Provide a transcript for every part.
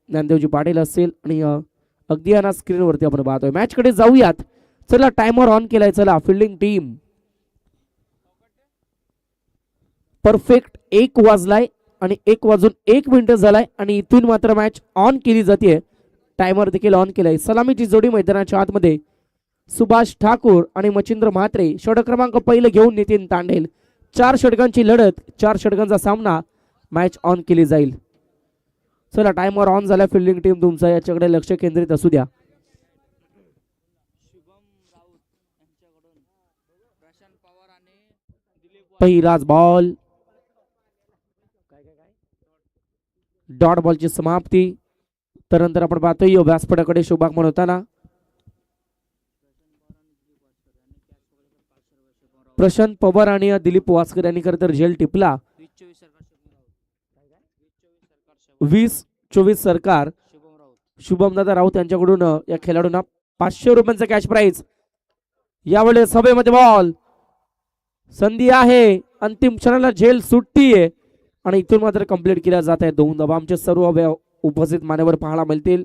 ज्ञानदेवजी पाटील असतील आणि अगदी या स्क्रीनवरती आपण पाहतोय. मॅच कडे जाऊयात. चला टाइमर ऑन केलाय. चला फिल्डिंग टीम परफेक्ट 1 वाजलाय आणि 1 वाजून 1 मिनिट झालाय आणि इथून मात्र मॅच ऑन केली जाते. टाइमर देखील ऑन केलाय. सलामीची जोडी मैदानाच्या आतमध्ये सुभाष ठाकूर आणि मच्छिंद्र म्हात्रे. षटक क्रमांक पहिलं घेऊन नितीन तांडेल. 4 षटकांची लढत, 4 षटकांचा सामना. मॅच ऑन केली जाईल. चला टाइमर ऑन झाला. फिल्डिंग टीम तुमचा याच्याकडे लक्ष केंद्रित असू द्या. पहिलाच बॉल, डॉट बॉलची समाप्ती. त्यानंतर आपण पाहतोय व्यासपीठाकडे शुभागमन होताना प्रशांत पवार आणि दिलीप वास्कर यांनी खरं तर झेल टिपला. 20-24 सरकार शुभमदादा राऊत यांच्याकडून या खेळाडूंना 500 रुपयांचा कॅश प्राइज. यावेळेस सभेमध्ये बॉल, संधी आहे, अंतिम क्षणाला झेल सुट्टी आणि इथून मात्र कंप्लीट केल्या जात आहे. 2 धावा आमचे सर्व उपस्थित मान्यवर पाहायला मिळतील.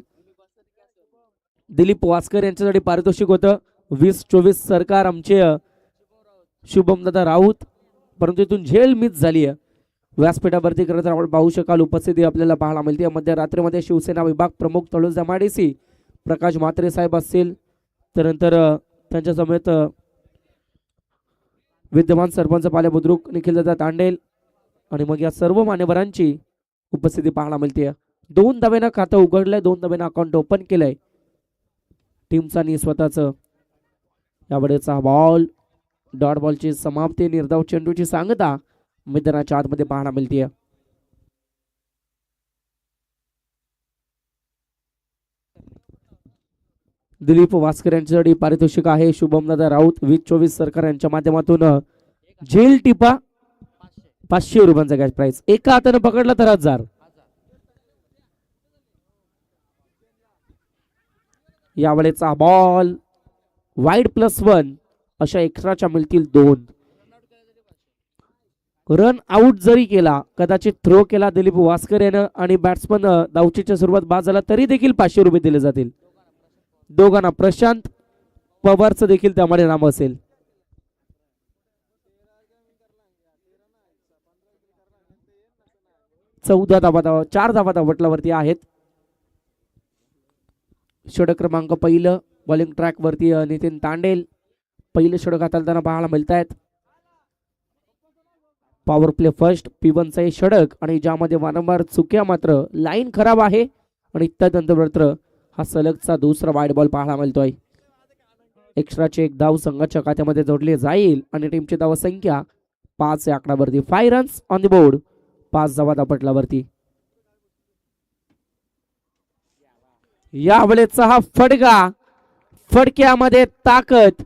दिलीप वास्कर यांच्यासाठी पारितोषिक होतं 20-24 सरकार आमचे शुभमदादा राऊत, परंतु इथून झेल मिस झाली आहे. व्यासपीठावरती खरं तर आपण पाहू शकाल उपस्थिती आपल्याला पाहायला मिळते. मध्यरात्रीमध्ये शिवसेना विभाग प्रमुख तळोजा माडीसी प्रकाश म्हात्रे साहेब असतील. त्यानंतर त्यांच्या समेत विद्यमान सरपंच पाले बुद्रुक निखिलदादा तांडेल आणि मग या सर्व मान्यवरांची उपस्थिती पाहायला मिळते. 2 धाब्यानं खातं उघडलंय, 2 धाब्यानं अकाउंट ओपन केलंय टीमचा आणि स्वतःचं. यावेळेचा बॉल, डॉट बॉलची समाप्ती, निर्धाव चेंडूची सांगता मैदानाच्या आतमध्ये पाहायला मिळते. दिलीप वास्कर यांच्यासाठी पारितोषिक आहे शुभमदादा राऊत 20-24 सरकार यांच्या माध्यमातून झेल टिपा 500 रुपयांचा कॅश प्राइस. एका हाताने पकडला तर 1000. यावेळेचा बॉल वाईड +1 अशा एक्स्ट्राच्या मिळतील 2. रन आउट जरी केला, कदाचित थ्रो केला दिलीप वास्कर यानं आणि बॅट्समन धावचीच्या सुरुवात बाद झाला तरी देखील 500 रुपये दिले जातील दोघांना. प्रशांत पवारचं देखील त्यामध्ये नाम असेल. चौदा धावा 4 धावा धावटलावरती आहेत. षटक क्रमांक पहिलं बॉलिंग ट्रॅक वरती नितीन तांडेल पहिले षटक हाताळताना पाहायला मिळत आहेत. पॉवर प्ले फर्स्ट P1चा हे षटक आणि ज्यामध्ये वारंवार चुक्या, मात्र लाईन खराब आहे आणि त्यानंतर मात्र हा सलगचा दुसरा वाईड बॉल पाहायला मिळतोय. एक्स्ट्राचे 1 धाव संघाच्या खात्यामध्ये जोडले जाईल आणि टीमची धाव संख्या 5 या आकड्यावरती. 5 रन्स ऑन द बोर्ड, 5 धावा धापटलावरती. यावेळेचा हा फटका, फटक्यामध्ये ताकद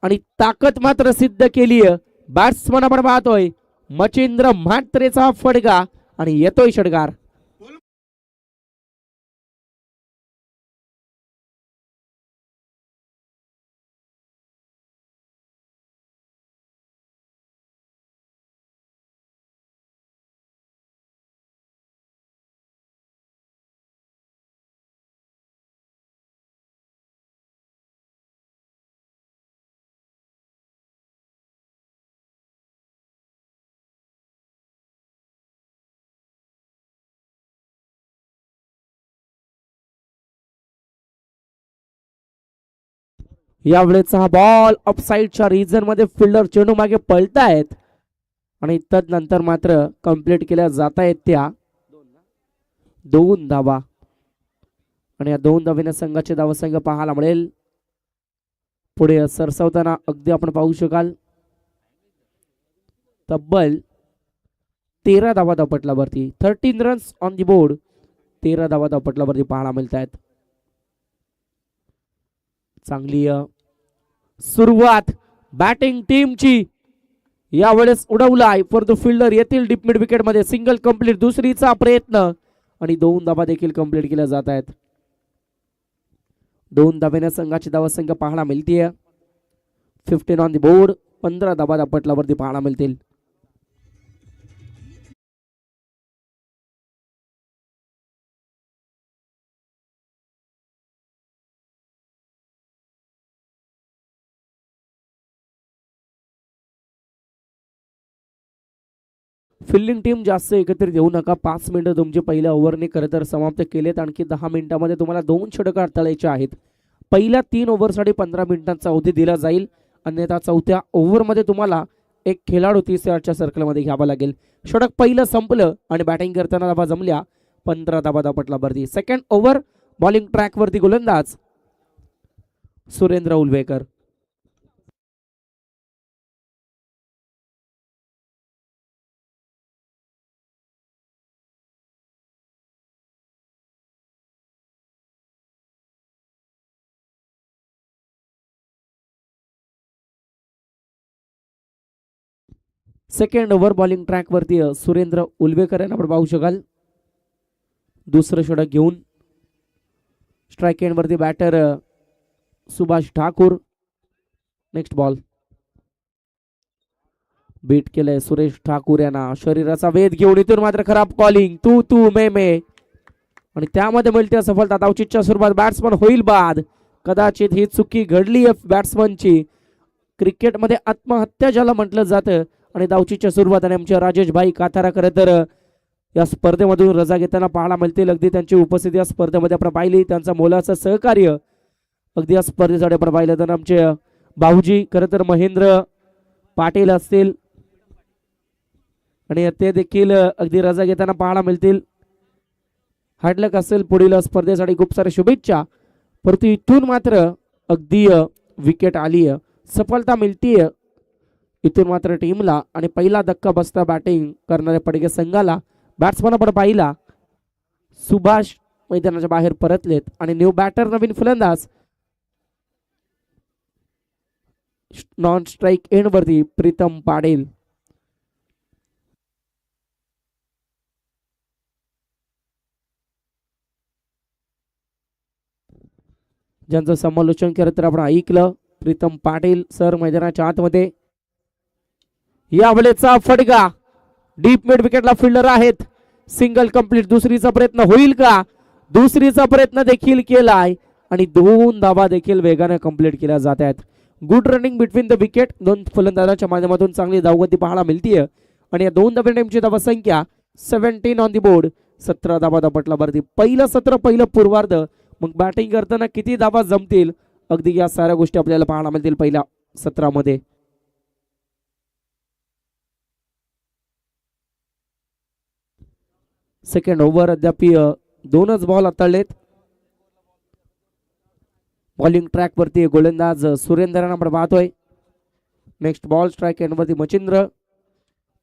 आणि ताकद मात्र सिद्ध केली. बॅट्समन आपण पाहतोय मच्छिंद्र म्हात्रेचा फटका आणि येतोय षटकार. यावेळेचा हा बॉल अपसाइडच्या रिजन मध्ये फिल्डर चेंडू मागे पळतायत आणि तदनंतर मात्र कंप्लीट केल्या जात आहेत त्या 2 धावा आणि या 2 धावेने संघाचे धावसंख्या पाहायला मिळेल. पुढे सरसावताना अगदी आपण पाहू शकाल तब्बल 13 धावा धापटलावरती. 13 रन्स ऑन दी बोर्ड, 13 धावा धापटलावरती पाहायला मिळत आहेत. चांगली सुरुवात बॅटिंग टीमची. यावेळेस उडवलाय फॉर द फिल्डर येथील डीप मिड विकेट मध्ये. सिंगल कंप्लीट, दुसरीचा प्रयत्न आणि 2 धावा देखील कंप्लीट केल्या जात आहेत. 2 धावेने संघाची धावसंख्या पाहायला मिळते. 15 ऑन द बोर्ड, 15 धावा धापटलावरती पाहायला मिळतील. फिल्डिंग टीम जास्त एकत्रित येऊ नका. 5 मिनिटं तुमचे पहिल्या ओव्हरने खरं तर समाप्त केलेत. आणखी 10 मिनिटांमध्ये तुम्हाला 2 षटकं हाताळायचे आहेत. पहिल्या 3 ओव्हरसाठी 15 मिनिटांचा अवधी दिला जाईल. अन्यथा चौथ्या ओव्हरमध्ये तुम्हाला एक खेळाडू 30 यार्डच्या सर्कलमध्ये घ्यावा लागेल. षटक पहिलं संपलं आणि बॅटिंग करताना धावा जमल्या. 15 धावा धापटला वरती. सेकंड ओव्हर बॉलिंग ट्रॅकवरती गोलंदाज Surendra Ulvekar. Second over bowling ट्रॅकवरती सुरेंद्र उलवेकर यांना आपण पाहू शकाल. दुसरं षटक घेऊन स्ट्राईक एंडवरती batter Subhash Thakur. Next ball beat केलंय सुरेश ठाकूर यांना. शरीराचा वेध घेऊन इथून मात्र खराब कॉलिंग. तू तू मे मे आणि त्यामध्ये मिळते सफलता. धावचीतच्या सुरुवात बॅट्समन होईल बाद. कदाचित ही चुकी घडली बॅट्समनची. क्रिकेटमध्ये आत्महत्या ज्याला म्हटलं जातं. आणि धावचीच्या सुरुवात आणि आमच्या राजेश भाई काथारा खरं तर या स्पर्धेमधून रजा घेताना पाहायला मिळतील. अगदी त्यांची उपस्थिती या स्पर्धेमध्ये आपण पाहिली. त्यांचा मोलाचं सहकार्य अगदी या स्पर्धेसाठी आपण पाहिलं. तर आमचे भाऊजी खरं तर महेंद्र पाटील असतील आणि ते देखील अगदी रजा घेताना पाहायला मिळतील. हार्डलक असेल पुढील स्पर्धेसाठी खूप साऱ्या शुभेच्छा. परंतु इथून मात्र अगदी विकेट आली. सफलता मिळतीये इथून मात्र टीमला. आणि पहिला धक्का बसता बॅटिंग करणाऱ्या पडगे संघाला. बॅट्समन आपण पाहिला सुभाष मैदानाच्या बाहेर परतलेत आणि न्यू बॅटर नवीन फलंदाज नॉन स्ट्राईक एंड वरती प्रीतम पाटील. ज्यांचं समालोचन केलं तर आपण ऐकलं प्रीतम पाटील सर मैदानाच्या आतमध्ये. या वेळेचा फटका डीप मिड विकेटला फिल्डर आहेत. Single complete. दुसरीचा प्रयत्न होईल का? दुसरीचा प्रयत्न देखील केलाय आणि 2 धावा देखील वेगाने कंप्लीट केल्या जात आहेत. Good running between the wicket. 2 फलंदाजांच्या माध्यमातून चांगली धावगती पाहायला मिळतीये आणि या 2 धाब्या टीमची धावा संख्या 17 ऑन दी बोर्ड. 17 धावा धापटला वरती. पहिलं सत्र पहिलं पूर्वार्ध. मग बॅटिंग करताना किती धावा जमतील अगदी या साऱ्या गोष्टी आपल्याला पाहायला मिळतील पहिल्या सत्रामध्ये. सेकंड ओव्हर अद्याप 2च बॉल हाताळलेत. बॉलिंग ट्रॅक वरती गोलंदाज सुरेंद्र आपण पाहतोय. नेक्स्ट बॉल स्ट्राईक एंड वरती मचिंद्र.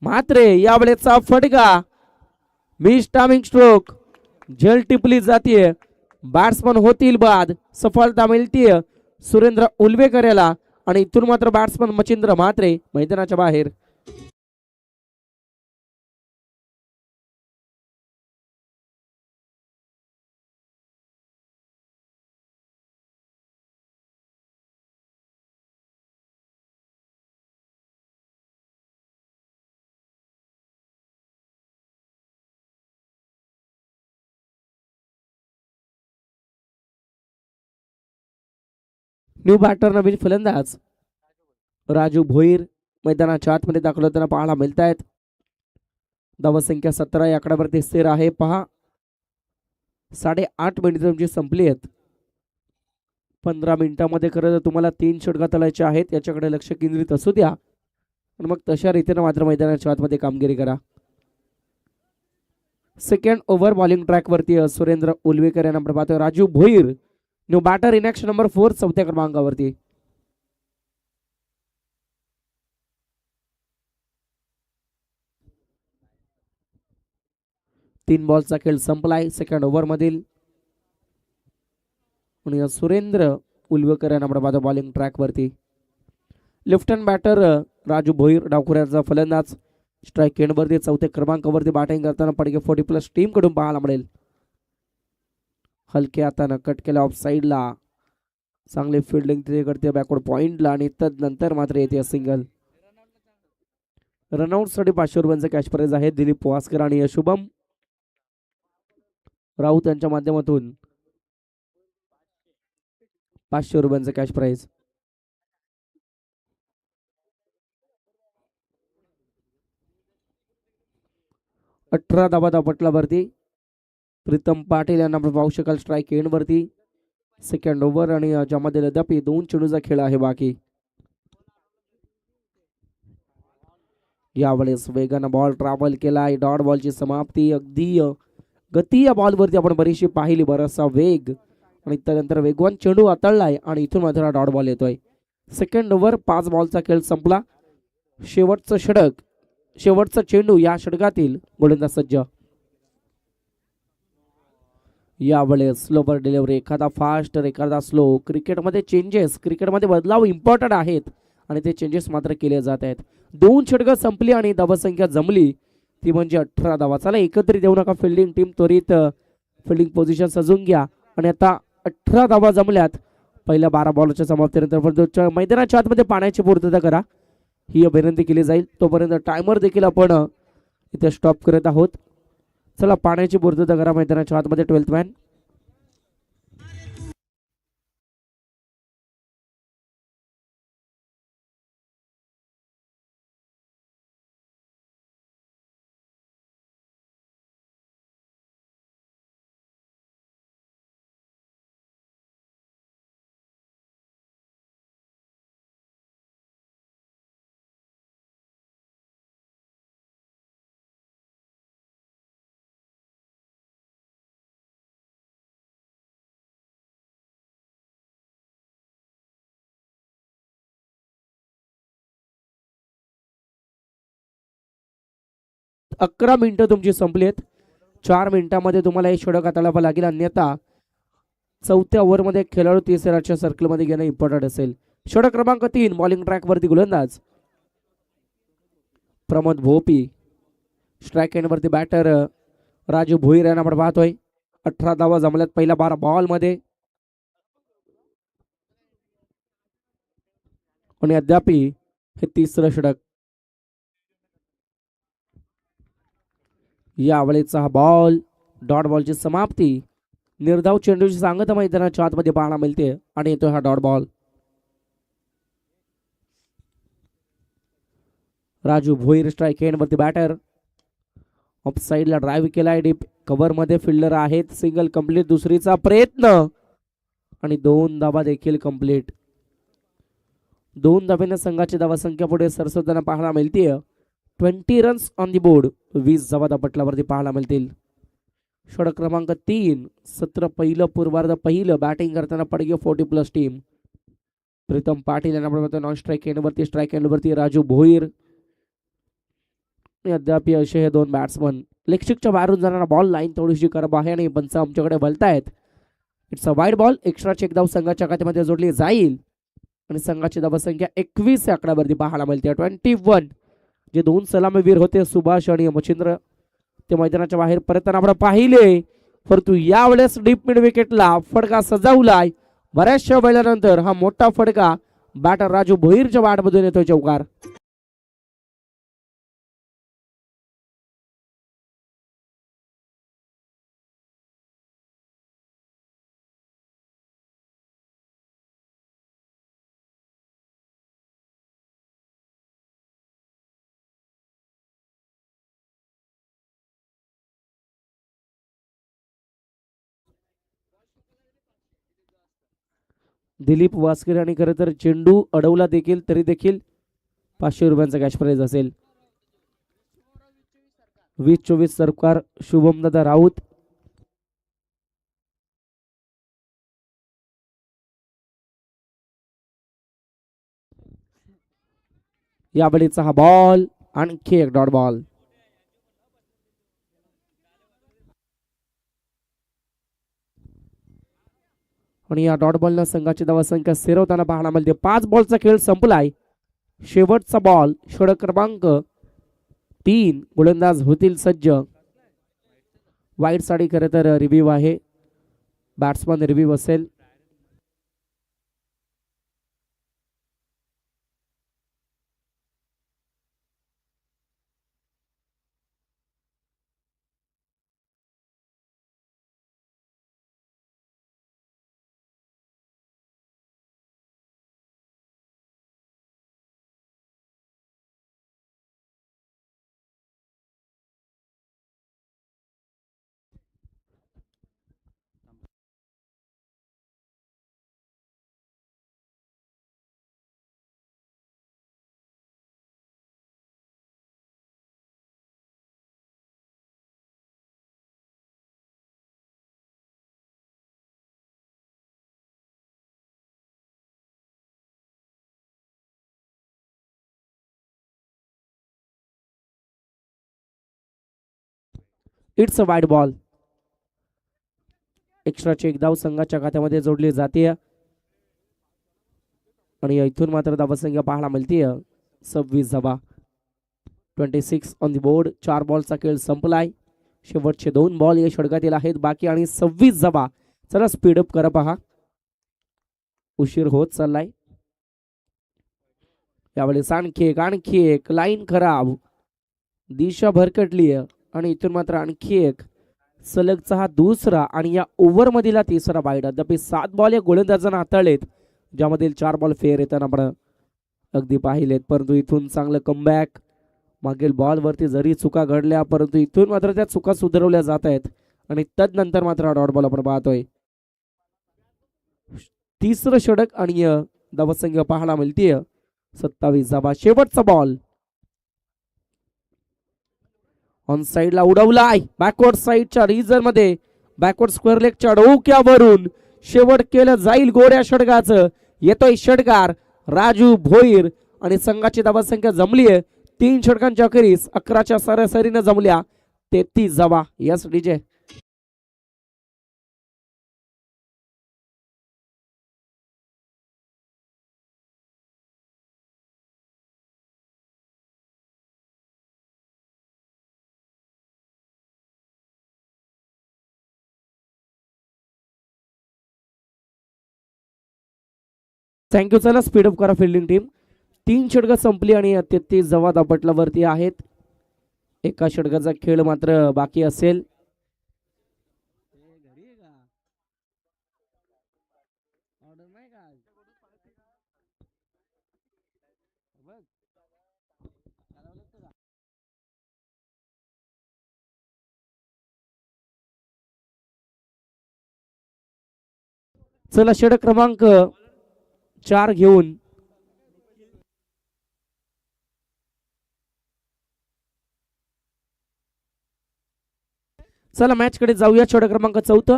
मात्र यावेळेचा फटका मिस टायमिंग स्ट्रोक. झेल टिपली जातीये. बॅट्समन होतील बाद. सफलता मिळतीये सुरेंद्र उलवेकर याला आणि इथून मात्र बॅट्समन मचिंद्र म्हात्रे मैदानाच्या बाहेर. न्यू बॅटर नवीन फलंदाज राजू भोईर मैदानाच्या आतमध्ये दाखल होताना पाहायला मिळत आहेत. धावसंख्या 17 या आकड्यावरती स्थिर आहे. पहा 8.5 मिनिटं तुमची संपली आहेत. 15 मिनिटांमध्ये खरं तर तुम्हाला 3 षटकं हाताळायचे आहेत. याच्याकडे लक्ष केंद्रित असू द्या आणि मग तशा रीतीने मात्र मैदानाच्या आतमध्ये कामगिरी करा. सेकंड ओव्हर बॉलिंग ट्रॅक वरती सुरेंद्र उलवेकर यांना आपण पाहतोय. Raju Bhoir new batter in action number 4 चौथ्या क्रमांकावरती. तीन बॉलचा खेळ संपलाय सेकंड ओव्हर मधील. आणि सुरेंद्र उलवेकर यांना आपण पाहतो बॉलिंग ट्रॅक वरती. Left hand batter Raju Bhoir डावखुऱ्याचा फलंदाज स्ट्राईक एंड वरती चौथ्या क्रमांकावरती बॅटिंग करताना पडगे 40+ टीम कडून पाहायला मिळेल. हलक्या हातानं कट केला ऑफ साईडला. चांगले फिल्डिंग तिथे करते बॅकवर्ड पॉइंटला आणि तदनंतर मात्र येते सिंगल. रनआउट साठी 500 रुपयांचा कॅश प्राइज आहे. दिलीप वास्कर आणि शुभम राऊत यांच्या माध्यमातून 500 रुपयांचा कॅश प्राइज. 18 धावा धावपटलावरती. प्रीतम पाटील यांना आपण पाहू शकाल स्ट्राईक एंड वरती. सेकंड ओव्हर आणि ज्यामध्ये अद्याप 2 चेंडूचा खेळ आहे बाकी. यावेळेस वेगानं बॉल ट्रॅव्हल केलाय. डॉट बॉलची समाप्ती. अगदी गती या बॉलवरती आपण बरीचशी पाहिली. बराचसा वेग आणि त्यानंतर वेगवान चेंडू हाताळलाय आणि इथून मात्र डॉट बॉल येतोय. सेकंड ओव्हर 5 बॉलचा खेळ संपला. शेवटचं षटक, शेवटचा चेंडू या षटकातील गोलंदाज सज्ज. यावेळेस स्लोवर डिलिव्हरी. एखादा फास्ट तर एखादा स्लो. क्रिकेटमध्ये चेंजेस, क्रिकेटमध्ये बदलाव इम्पॉर्टंट आहेत आणि ते चेंजेस मात्र केले जात आहेत. 2 षटकं संपली आणि धावसंख्या जमली ती म्हणजे 18 धावा. चला एकत्रित येऊ नका. फिल्डिंग टीम त्वरित फिल्डिंग पोझिशन सजून घ्या आणि आता 18 धावा जमल्यात पहिल्या 12 बॉलच्या समाप्तीनंतर. मैदानाच्या आतमध्ये पाण्याची पूर्तता करा ही विनंती केली जाईल. तोपर्यंत टायमर देखील आपण इथे स्टॉप करत आहोत. चला पाण्याची पूर्तता करा मैदानाच्या आतमध्ये. 12th man. अकरा मिनिटं तुमची संपली आहेत. 4 मिनिटांमध्ये तुम्हाला हे षटक हाताळावं लागेल. अन्यथा चौथ्या ओव्हरमध्ये खेळाडू तिसऱ्याच्या सर्कलमध्ये घेणं इम्पॉर्टंट असेल. षटक क्रमांक 3 बॉलिंग ट्रॅकवरती गोलंदाज प्रमोद भोपी. स्ट्राईक एंडवरती बॅटर राजू भोईर यांना आपण पाहतोय. 18 धावा जमल्यात पहिल्या 12 बॉलमध्ये आणि अद्याप हे तिसरं षटक. यावेळेचा हा बॉल डॉट बॉलची समाप्ती. निर्धाव चेंडूची सांगता मैदानाच्या आतमध्ये पाहायला मिळते आणि येतो हा dot ball. Raju Bhoir strike एंडवरती बॅटर. ऑफ साईडला ड्राईव्ह केलाय. डीप कव्हर मध्ये फिल्डर आहेत. Single complete. दुसरीचा प्रयत्न आणि 2 धावा देखील कंप्लीट. 2 धाब्याने संघाची धावा संख्या पुढे सरसवताना पाहायला मिळते. 20 रन्स ऑन दी बोर्ड. 20 धावा धापटलावरती पाहायला मिळतील. षटक क्रमांक 3 सत्र पहिलं पूर्वार्ध पहिलं. बॅटिंग करताना पडगे 40+ टीम. प्रीतम पाटील यांना नॉन स्ट्राईक एंडवरती. स्ट्राईक एंडवरती राजू भोईर. अद्याप असे हे 2 बॅट्समन. लेगस्टिकच्या बाहेरून जाणारा बॉल लाईन थोडीशी करब आहे आणि पंच आमच्याकडे बोलतायत. It's a wide ball. Extra चेक धाव संघाच्या खात्यामध्ये जोडली जाईल आणि संघाची धावसंख्या 21 या आकड्यावरती पाहायला मिळते. 21. जे 2 सलामीवीर होते सुभाष आणि मच्छिंद्र ते मैदानाच्या बाहेर परतताना आपण पाहिले. परंतु यावेळेस डीप मिड विकेटला फटका सजावलाय. बऱ्याचशा वेळानंतर हा मोठा फटका बॅटर राजू भोईरच्या बॅटमधून येतोय. चौकार. दिलीप वास्कर आणि खरं तर चेंडू अडवला देखील तरी देखील 500 रुपयांचा कॅश प्राइज असेल. 20-24 सरकार शुभमदादा राऊत. यावेळीचा हा बॉल आणखी एक डॉट बॉल. आणि या डॉट बॉलनं संघाची धावसंख्या सिरवताना पाहायला मिळते. 5 बॉलचा खेळ संपलाय. शेवटचा बॉल षटक क्रमांक 3 गोलंदाज होतील सज्ज. वाईट साठी खरं तर रिव्ह्यू आहे. बॅट्समन रिव्ह्यू असेल. It's a wide ball. एक्स्ट्राची एक धाव संघाच्या खात्यामध्ये जोडली जाते आणि इथून मात्र धावसंख्या पाहायला मिळते 26 धावा. 26 ऑन दी बोर्ड. 4 बॉलचा खेळ संपलाय. शेवटचे 2 बॉल या षटकातील आहेत बाकी आणि 26 धावा. चला स्पीडअप करा पहा, उशीर होत चाललाय. यावेळेस आणखी एक लाईन खराब, दिशा भरकटली आणि इथून मात्र आणखी एक सलगचा हा दुसरा आणि या ओव्हर मधील तिसरा बाईट. अद्याप 7 बॉल या गोलंदाजांना हाताळलेत, ज्यामधील 4 बॉल फेअर येताना आपण अगदी पाहिलेत. परंतु इथून चांगलं कमबॅक. मागील बॉल वरती जरी चुका घडल्या परंतु इथून मात्र त्या चुका सुधारवल्या जात आहेत आणि तदनंतर मात्र डॉट बॉल आपण पाहतोय. तिसरं षटक आणि धावसंख्या पाहायला मिळतीय 27 धावा. शेवटचा बॉल ऑन साइडला उडवलाय. बॅकवर्ड साइडच्या रिझन मध्ये बॅकवर्ड स्क्वेअर लेगच्या डोक्यावरून शेवट केलं जाईल गोड्या षटकाचं. येतोय षटकार राजू भोईर आणि संघाची धावसंख्या जमलीय 3 षटकांच्या अखेरीस 11च्या सरासरीने जमल्या 33 धावा. Yes DJ. थँक्यू. चला स्पीडअप करा फिल्डिंग टीम. 3 षटकं संपली आणि 33 धावा दापटल्यावरती आहेत. एका षटकाचा खेळ मात्र बाकी असेल. चला षटक क्रमांक 4 घेऊन चला मॅच कडे जाऊया. षटक क्रमांक 4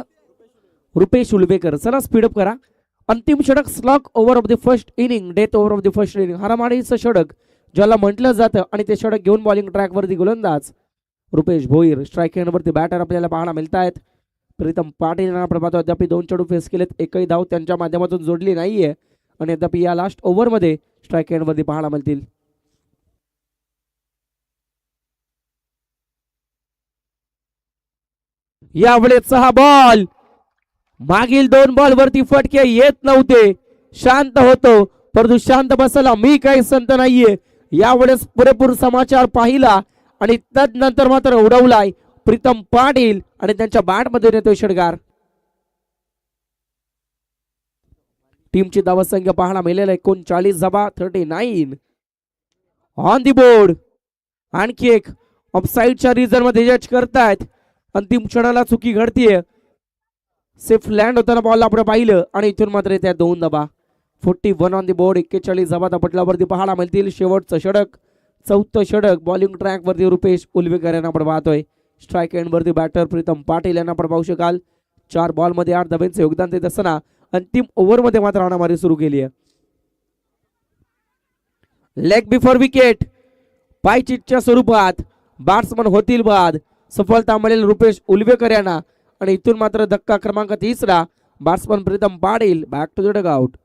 रुपेश उलवेकर. चला स्पीडअप करा. अंतिम षटक slog over of the first inning, death over of the first inning. हारामारीचं षटक ज्याला म्हटलं जातं आणि ते षटक घेऊन बॉलिंग ट्रॅक वरती गोलंदाज रुपेश भोईर. स्ट्राईक वरती बॅटर आपल्याला पाहायला मिळत आहेत. प्रीतम पाटील यांना प्रभात अद्याप 2 चेंडू फेस केलेत. एकही धाव त्यांच्या माध्यमातून जोडली नाहीये आणि अद्याप या लास्ट ओव्हर मध्ये स्ट्राईक वरती पाहायला मिळतील. यावेळेस हा बॉल मागील 2 बॉल वरती फटके येत नव्हते. शांत होतो परंतु शांत बसायला मी काही संत नाहीये. यावेळेस पुरेपूर समाचार पाहिला आणि तदनंतर मात्र उडवलाय प्रीतम पाटील आणि त्यांच्या बॅट मध्ये येतोय षटकार. टीमची धावसंख्या पाहायला मिळालेला 39 धावा. 39 ऑन दी बोर्ड. आणखी एक ऑफसाइडच्या रिझन मध्ये जज करतायत. अंतिम क्षणाला चुकी घडतीये. सेफ लँड होताना बॉल आपण पाहिलं आणि इथून मात्र त्या 2 धावा. 41 ऑन दी बोर्ड. 41 धावा दापटल्यावरती पाहायला मिळतील. शेवटचं षटक 4थं षटक बॉलिंग ट्रॅक वरती रुपेश उलवेकर यांना आपण पाहतोय. स्ट्राईक एंड वरती बॅटर प्रीतम पाटील यांना आपण पाहू शकाल. 4 बॉल मध्ये 8 धाब्यांचे योगदान देत असताना अंतिम ओव्हर मध्ये मात्र हाणामारी सुरू केली आहे. लेग बिफोर विकेट पायचीटच्या स्वरूपात बॅट्समन होतील बाद. सफलता मिळेल रुपेश उलवेकर यांना आणि इथून मात्र धक्का क्रमांक 3 batsman Pritam Patil back to the dugout.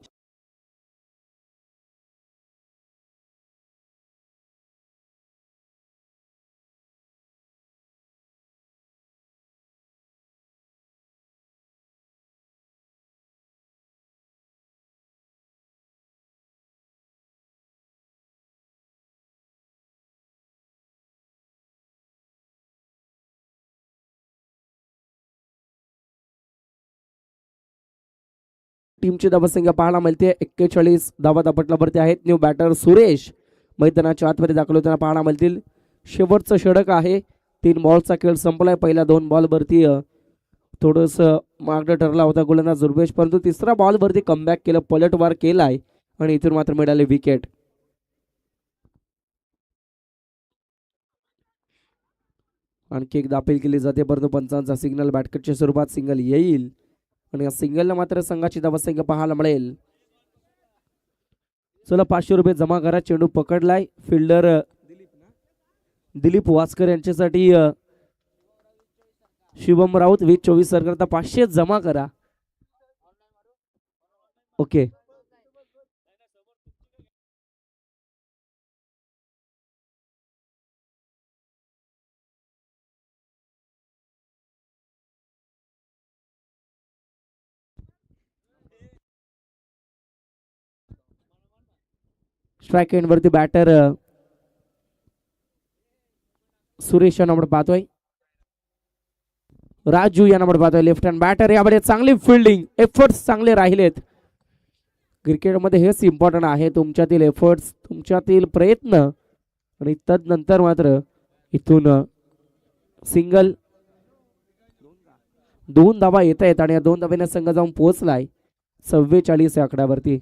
टीमची धावसंख्या पाहायला मिळते 41 धावा दापटल्यावरती आहेत. न्यू बॅटर सुरेश मैदानाच्या आतमध्ये दाखल होताना पाहायला मिळतील. शेवटचं षटक आहे. 3 बॉलचा खेळ संपलाय. पहिल्या 2 बॉल वरती थोडस मागणं ठरला होता गोलंदाज रुपेश परंतु तिसरा बॉल वरती कमबॅक केलं, पलटवार केलाय आणि इथून मात्र मिळाले विकेट. आणखी एकदा अपील केली जाते परंतु पंचांचा सिग्नल बॅटकटच्या स्वरूपात सिंगल येईल आणि या सिंगलला मात्र संघाची धावसंख्या पाहायला मिळेल. चला 500 रुपये जमा करा. चेंडू पकडलाय. फिल्डर दिलीप वासकर यांच्यासाठी शुभम राऊत 20-24 सर करता 500 जमा करा. ओके. स्ट्राईक एंड वरती बॅटर सुरेश या नंबर पाहतोय. राजू या नंबर पाहतोय लेफ्ट हँड बॅटर. यामध्ये चांगली फिल्डिंग एफर्ट्स चांगले राहिलेत. क्रिकेटमध्ये हेच इम्पॉर्टंट आहे, तुमच्यातील एफर्ट्स, तुमच्यातील प्रयत्न, आणि तदनंतर मात्र इथून सिंगल 2 धावा येत आहेत आणि या 2 धाब्याने संघ जाऊन पोहोचलाय 44 या आकड्यावरती.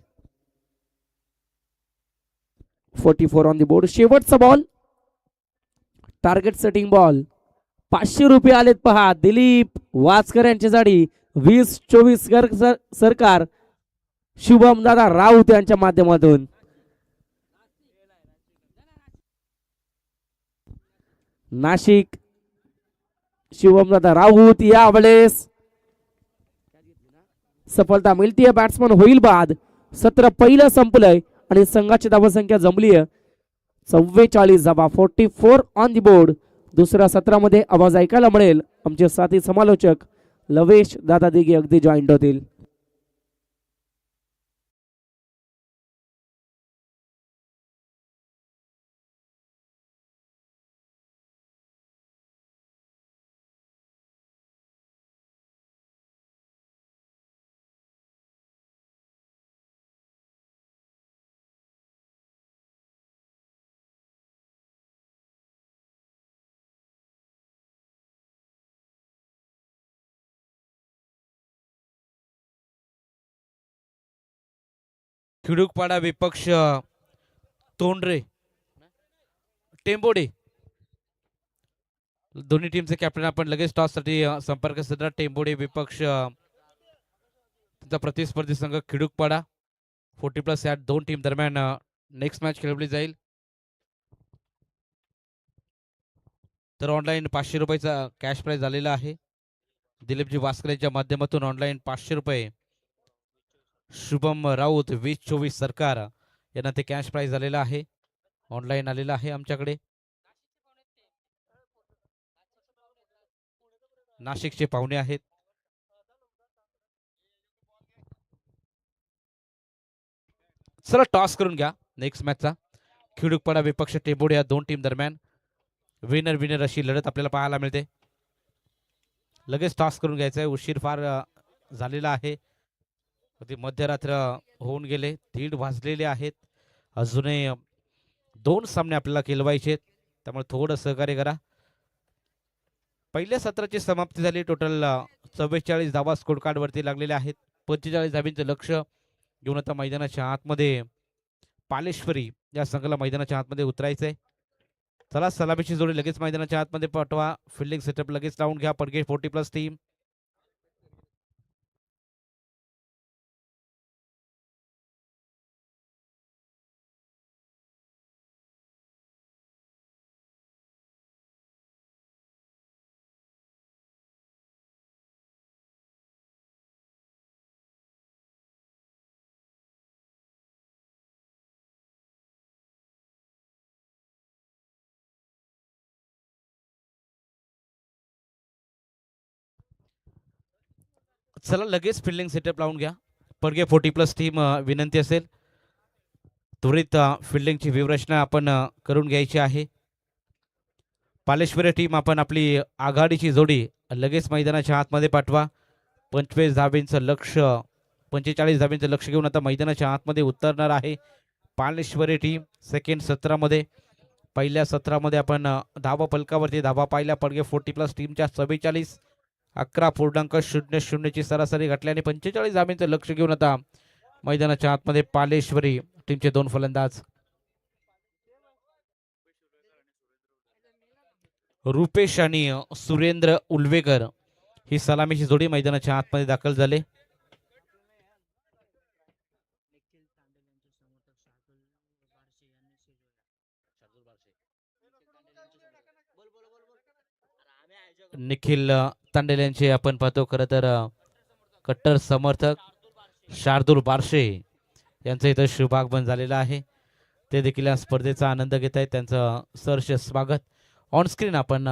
44 ऑन दी बोर्ड. शेवटचा बॉल, टार्गेट सेटिंग बॉल. 500 रुपये आलेत पहा. दिलीप वाचकर यांची जाडी. 20-24 सरकार शुभम दादा राऊत यांच्या माध्यमातून. नाशिक शुभम दादा राऊत यावेळेस सफलता मिळतीये. बॅट्समन होईल बाद. सत्र पहिलं संपलंय आणि संघाची धावसंख्या जमली आहे 44 धावा. 44 ऑन दी बोर्ड. दुसऱ्या सत्रामध्ये आवाज ऐकायला मिळेल. आमचे साथी समालोचक लवेश दादा दिघे अगदी जॉईंट होतील. खिडूकपाडा विपक्ष तोंडरे टेंबोडे, दोन्ही टीमचे कॅप्टन आपण लगेच टॉससाठी संपर्क साधला. टेंबोडे विपक्ष त्यांचा प्रतिस्पर्धी संघ खिडूकपाडा. 40+ या 2 टीम दरम्यान नेक्स्ट मॅच खेळवली जाईल. तर ऑनलाईन 500 रुपयाचा कॅश प्राइज झालेला आहे. दिलीपजी वास्कर यांच्या माध्यमातून ऑनलाईन 500 रुपये शुभम राऊत 20-24 सरकार यांना ते कॅश प्राइज झालेला आहे. ऑनलाईन आलेला आहे आमच्याकडे. नाशिकचे पाहुणे आहेत. चला टॉस करून घ्या नेक्स्ट मॅचचा. खिडूकपाडा विपक्ष टेंबोडे या 2 टीम दरम्यान विनर अशी लढत आपल्याला पाहायला मिळते. लगेच टॉस करून घ्यायचा आहे. उशीर फार झालेला आहे. मध्यरात्र होऊन गेले, 1:30 वाजलेले आहेत. अजूनही 2 सामने आपल्याला खेळवायचे, त्यामुळे थोडं सहकार्य करा. पहिल्या सत्राची समाप्ती झाली. टोटल 44 धावा स्कोर कार्ड वरती लागलेले आहेत. 45 धावींचं लक्ष घेऊन आता मैदानाच्या आतमध्ये पालेश्वरी या संघाला मैदानाच्या आतमध्ये उतरायचंय. चला सलामीची जोडी लगेच मैदानाच्या आतमध्ये पाठवा. फिल्डिंग सेटअप लगेच लावून घ्या. पडगे 40+ टीम. चला लगेच फिल्डिंग सेटअप लावून घ्या. पडगे 40+ टीम विनंती असेल त्वरित फिल्डिंगची व्यूहरचना आपण करून घ्यायची आहे. पालेश्वरी टीम आपण आपली आघाडीची जोडी लगेच मैदानाच्या आतमध्ये पाठवा. 45 धाबींचं लक्ष 45 धाबींचं लक्ष घेऊन आता मैदानाच्या आतमध्ये उतरणार आहे पालेश्वरी टीम. सेकंड सत्रामध्ये पहिल्या सत्रामध्ये आपण धावा फलकावरती धावा पाहिल्या. पडगे 40+ टीमच्या 44 11.00 ची सरासरी घटल्याने 45 धाबींचं लक्ष घेऊन आता मैदानाच्या आतमध्ये पालेश्वरी टीमचे 2 फलंदाज. रुपेश आणि सुरेंद्र उल्वेकर ही सलामीची जोडी मैदानाच्या आतमध्ये दाखल झाले. निखिल तांडेल यांचे आपण पाहतो खरं तर कट्टर समर्थक शार्दूल बारशे यांचं इथं शुभागमन झालेलं आहे. ते देखील या स्पर्धेचा आनंद घेत आहेत. त्यांचं सहर्ष स्वागत ऑन स्क्रीन आपण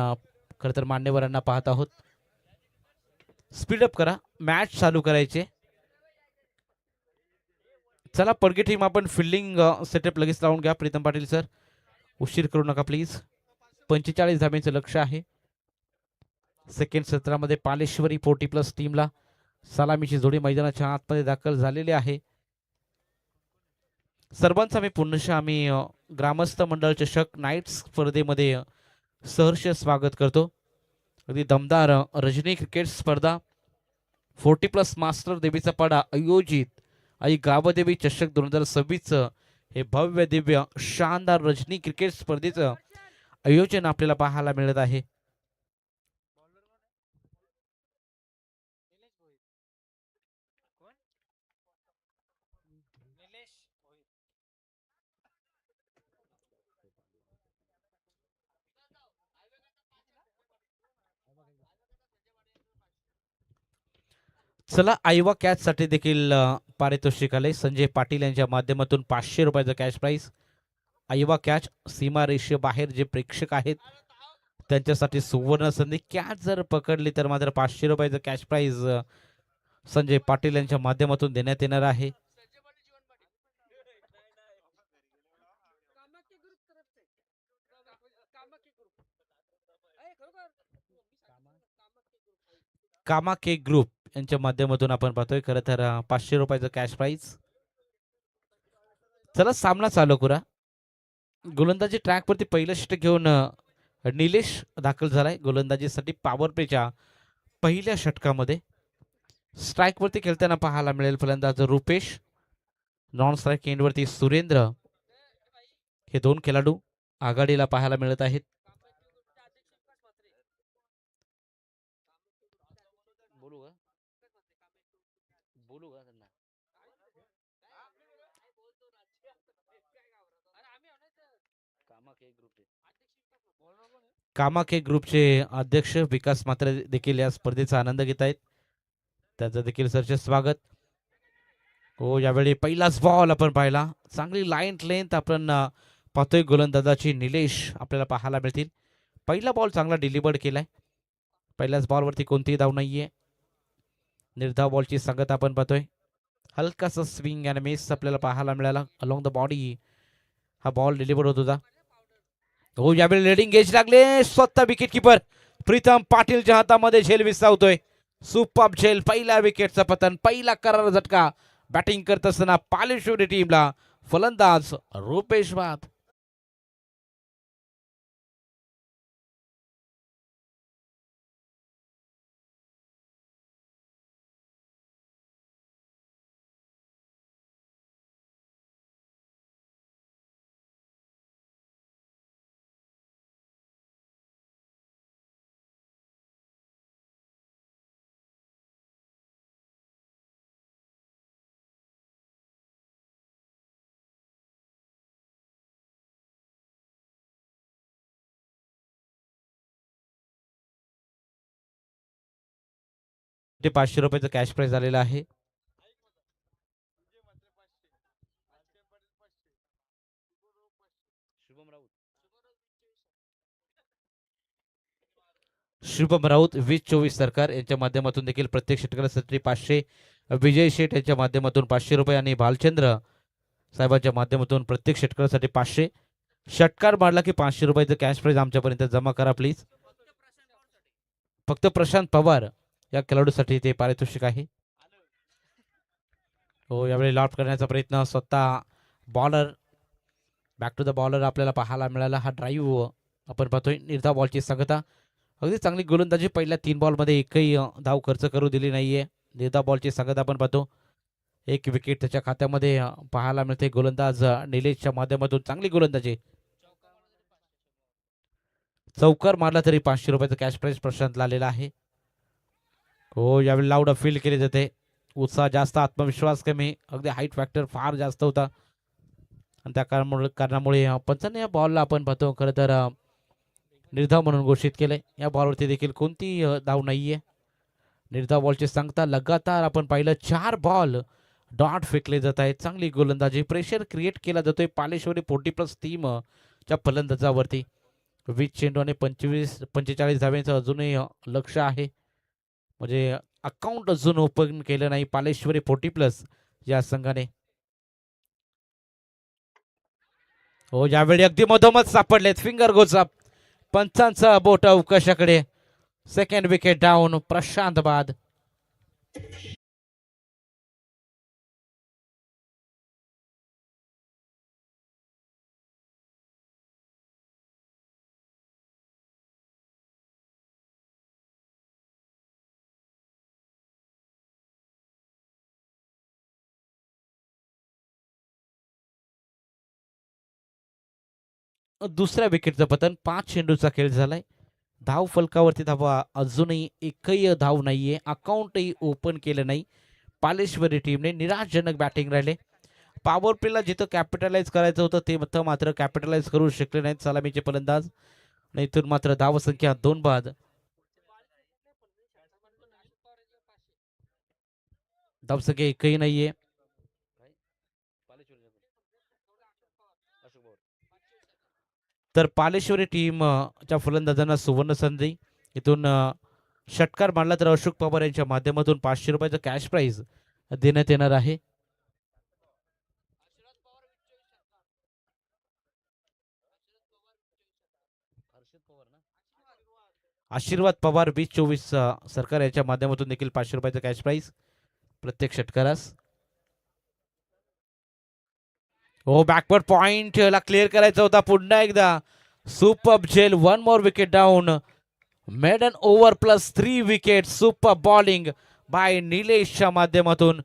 खरं तर मान्यवरांना पाहत आहोत. स्पीडअप करा, मॅच चालू करायचे. चला पडगी टीम आपण फिल्डिंग सेटअप लगेच लावून घ्या. प्रीतम पाटील सर उशीर करू नका प्लीज. 45 धाब्यांचं लक्ष आहे. सेकंड सत्रामध्ये पालेश्वरी 40+ टीमला सलामीची जोडी मैदानाच्या आतमध्ये दाखल झालेली आहे. सर्वांचा मी पुन्हा आम्ही ग्रामस्थ मंडळ चषक नाईट स्पर्धेमध्ये सहर्ष स्वागत करतो. अगदी दमदार रजनी क्रिकेट स्पर्धा 40+ मास्टर देवीचा पाडा आयोजित आई गावदेवी चषक 2026 हे भव्य दिव्य शानदार रजनी क्रिकेट स्पर्धेचं आयोजन आपल्याला पाहायला मिळत आहे. चला आयवा कॅच साठी देखील पारितोषिक आले. संजय पाटील यांच्या माध्यमातून 500 रुपयाचं कॅश प्राइज. आयवा कॅच सीमारेषे बाहेर जे प्रेक्षक आहेत त्यांच्यासाठी सुवर्ण संधी. कॅच जर पकडली तर मात्र 500 रुपयाचं कॅश प्राइज संजय पाटील यांच्या माध्यमातून देण्यात येणार आहे. कामाके ग्रुप यांच्या माध्यमातून आपण पाहतोय खरं तर 500 रुपयाचं कॅश प्राइज. चला सामना चालू करा. गोलंदाजी ट्रॅक वरती पहिलं षटक घेऊन निलेश दाखल झालाय. गोलंदाजीसाठी पॉवर प्लेच्या पहिल्या षटकामध्ये स्ट्राईक वरती खेळताना पाहायला मिळेल फलंदाज रुपेश. नॉन स्ट्राईक एंड वरती सुरेंद्र. हे दोन खेळाडू आघाडीला पाहायला मिळत आहेत. कामाके ग्रुपचे अध्यक्ष विकास मात्र देखील या स्पर्धेचा आनंद घेत आहेत. त्याचं देखील सरचे स्वागत. हो यावेळी पहिलाच बॉल आपण पाहिला. चांगली लाईन लेंथ आपण पाहतोय. गोलंदाजाची निलेश आपल्याला पाहायला मिळतील. पहिला बॉल चांगला डिलिव्हर्ड केलाय. पहिल्याच बॉलवरती कोणतीही धाव नाहीये. निर्धाव बॉलची संगत आपण पाहतोय. हलकासा स्विंग अँड मिस आपल्याला पाहायला मिळाला. अलॉंग द बॉडी हा बॉल डिलिव्हर होत होता. हो यावेळी लेडिंग एज लागले. स्वतः विकेट किपर प्रीतम पाटीलच्या हातामध्ये झेल विसावतोय. सुपर झेल. पहिल्या विकेटचा पतन. पहिला करार झटका. बॅटिंग करत असताना पालेश्वरी टीमला फलंदाज रुपेश वाद. ते 500 रुपयाचं कॅश प्राइज आलेलं आहे. शुभम राऊत 2024 सरकार यांच्या माध्यमातून देखील प्रत्येक षटकासाठी 500. विजय शेठ यांच्या माध्यमातून 500 रुपये आणि भालचंद्र साहेबांच्या माध्यमातून प्रत्येक षटकासाठी 500. षटकार मारला की 500 रुपयाचं कॅश प्राइज आमच्यापर्यंत जमा करा प्लीज. फक्त प्रशांत पवार या खेळाडूसाठी ते पारितोषिक आहे. हो यावेळी लॉट करण्याचा प्रयत्न स्वतः bowler. Back to the bowler आपल्याला पाहायला मिळाला. हा ड्राईव्ह आपण पाहतोय. निर्धाव बॉलची संगता. अगदी चांगली गोलंदाजी. पहिल्या 3 बॉलमध्ये एकही धाव खर्च करू दिली नाहीये. निर्धाव बॉलची संगत आपण पाहतो. 1 विकेट त्याच्या खात्यामध्ये पाहायला मिळते. गोलंदाज निलेशच्या माध्यमातून चांगली गोलंदाजी. चौकार मारला तरी 500 रुपयाचं कॅश प्राइज प्रशांतला आलेला आहे. हो यावेळी लाऊड फील केली जाते. उत्साह जास्त, आत्मविश्वास कमी. अगदी हाईट फॅक्टर फार जास्त होता आणि त्या कारणामुळे पंचांनी या बॉलला आपण पाहतो खरं तर निर्धाव म्हणून घोषित केले. या बॉलवरती देखील कोणती धाव नाहीये. निर्धाव बॉलची सांगता लगातार आपण पाहिलं 4 बॉल डॉट फेकले जात आहेत. चांगली गोलंदाजी, प्रेशर क्रिएट केला जातोय पालेश्वरी 40+ टीम च्या फलंदाजावरती. 20 चेंडू आणि 45 धाव्यांचं अजूनही लक्ष आहे. म्हणजे अकाउंट अजून ओपन केलं नाही पालेश्वरी 40+ या संघाने. हो, यावेळी अगदी मधोमध सापडलेत फिंगर गोज अप. पंचांचा बोट अवकाशाकडे. सेकंड विकेट डाऊन प्रशांत बाद. दुसऱ्या विकेटचं पतन. 5 चेंडूचा खेळ झालाय. धाव फलकावरती धावा अजूनही एकही धाव नाहीये. अकाउंटही ओपन केलं नाही पालेश्वरी टीमने. निराशजनक बॅटिंग राहिले. पॉवर प्लेला जिथं कॅपिटलाइज करायचं होतं ते मात्र कॅपिटलाइज करू शकले नाहीत सलामीचे फलंदाज. आणि इथून मात्र धावसंख्या 2 बाद. धावसंख्या एकही नाहीये. तर पालेश्वरी टीम च्या फलंदाजांना सुवर्ण संधी. इथून षटकार मारला तर अशोक पवार यांच्या माध्यमातून 500 रुपयाचं कॅश प्राइज देण्यात येणार आहे. आशीर्वाद पवार 2024 सरकार याच्या माध्यमातून देखील 500 रुपयाचं कॅश प्राइज प्रत्येक षटकारास. हो, बॅकवर्ड पॉइंट ला क्लिअर करायचा होता पुन्हा एकदा. सुपर झेल. 1 more wicket down. Maiden over +3 wicket. Super bowling by निलेशच्या माध्यमातून.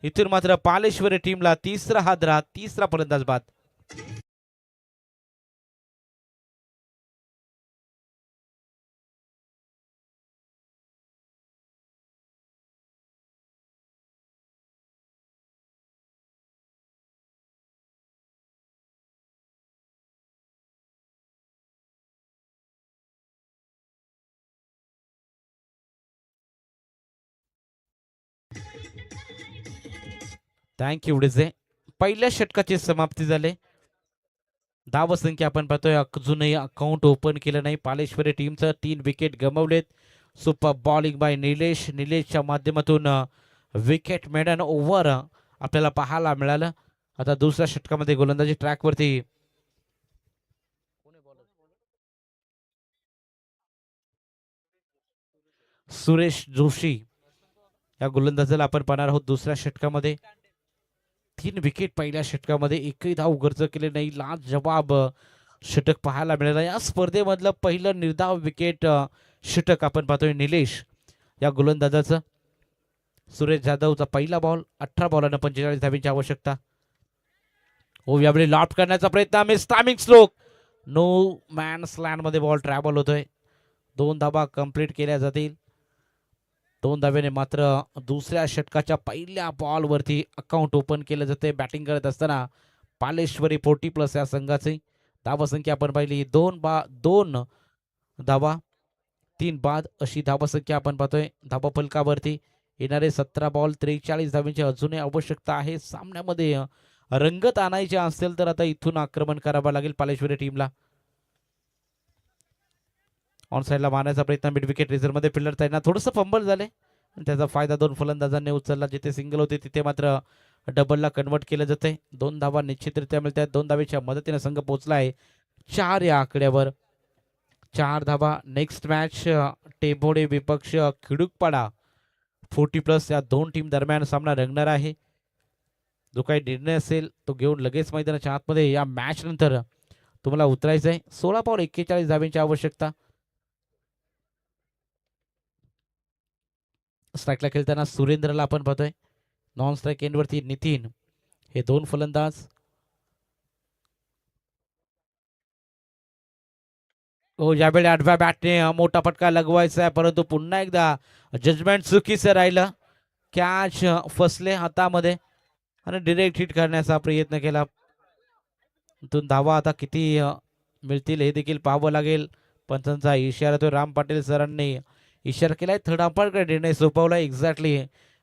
इथून मात्र पालेश्वरी टीमला तिसरा हादरा, तिसरा फलंदाज बाद. Thank you DJ. पहिल्या षटकाची समाप्ती झाली. धावसंख्या आपण पाहतोय अजूनही अकाउंट ओपन केलं नाही पालेश्वरी टीमचं. 3 विकेट गमावलेत. Super bowling by Nilesh. निलेशच्या माध्यमातून विकेट मेडन ओव्हर आपल्याला पाहायला मिळालं. आता दुसऱ्या षटकामध्ये गोलंदाजी ट्रॅकवरती सुरेश जोशी या गोलंदाजाला आपण पाहणार आहोत. दुसऱ्या षटकामध्ये 3 विकेट पहिल्या षटकामध्ये. एकही धाव गर्ज केले नाही. लाजवाब षटक पाहायला मिळालं. या स्पर्धेमधलं पहिलं निर्धाव विकेट षटक आपण पाहतोय निलेश या गोलंदाजाचं. सुरेश जाधवचा पहिला बॉल. 18 बॉलांना 45 धावींची आवश्यकता. हो, यावेळी लॉफ्ट करण्याचा प्रयत्न. Miss timing stroke. No man's land मध्ये बॉल ट्रॅव्हल होतोय. 2 धावा कंप्लीट केल्या जातील. 2 धाव्याने मात्र दुसऱ्या षटकाच्या पहिल्या बॉलवरती अकाउंट ओपन केलं जाते. बॅटिंग करत असताना पालेश्वरी 40+ या संघाची धावसंख्या आपण पाहिली 2 धावा 3 बाद अशी धावसंख्या आपण पाहतोय. धावा फलकावरती येणारे 17 बॉल 43 धावांची अजूनही आवश्यकता आहे. सामन्यामध्ये रंगत आणायची असेल तर आता इथून आक्रमण करावं लागेल पालेश्वरी टीमला. ऑन साईडला मारण्याचा प्रयत्न. मिड विकेट रिझर्व मध्ये फिल्डर त्यांना थोडंसं फंबल झाले. त्याचा फायदा 2 फलंदाजांनी उचलला. जिथे सिंगल होते तिथे मात्र डबलला कन्वर्ट केलं जाते. 2 धावा निश्चितरित्या मिळतात. 2 धावेच्या मदतीने संघ पोहोचला आहे 4 या आकड्यावर. 4 धावा. नेक्स्ट मॅच टेंभोडे विपक्ष खिडूकपाडा 40+ या 2 टीम दरम्यान सामना रंगणार आहे. जो काही निर्णय असेल तो घेऊन लगेच मैदानाच्या आतमध्ये या मॅच नंतर तुम्हाला उतरायचं आहे. 16 बॉल 41 धाव्यांची आवश्यकता. स्ट्राईकला खेळताना सुरेंद्रला आपण पाहतोय. नॉन स्ट्राईक एंडवरती नितीन. हे 2 फलंदाज. हो, यावेळी 8व्या बॅटने मोठा फटका लगवायचा आहे. परंतु पुन्हा एकदा जजमेंट चुकीचं राहिलं. कॅच फसले हातामध्ये आणि डिरेक्ट हिट करण्याचा प्रयत्न केला. इथून धावा आता किती मिळतील हे देखील पाहावं लागेल. पंचांचा इशारा तो राम पाटील सरांनी इशारा केलाय. थर्ड अंपायरकडे निर्णय सोपवला. एक्झॅक्टली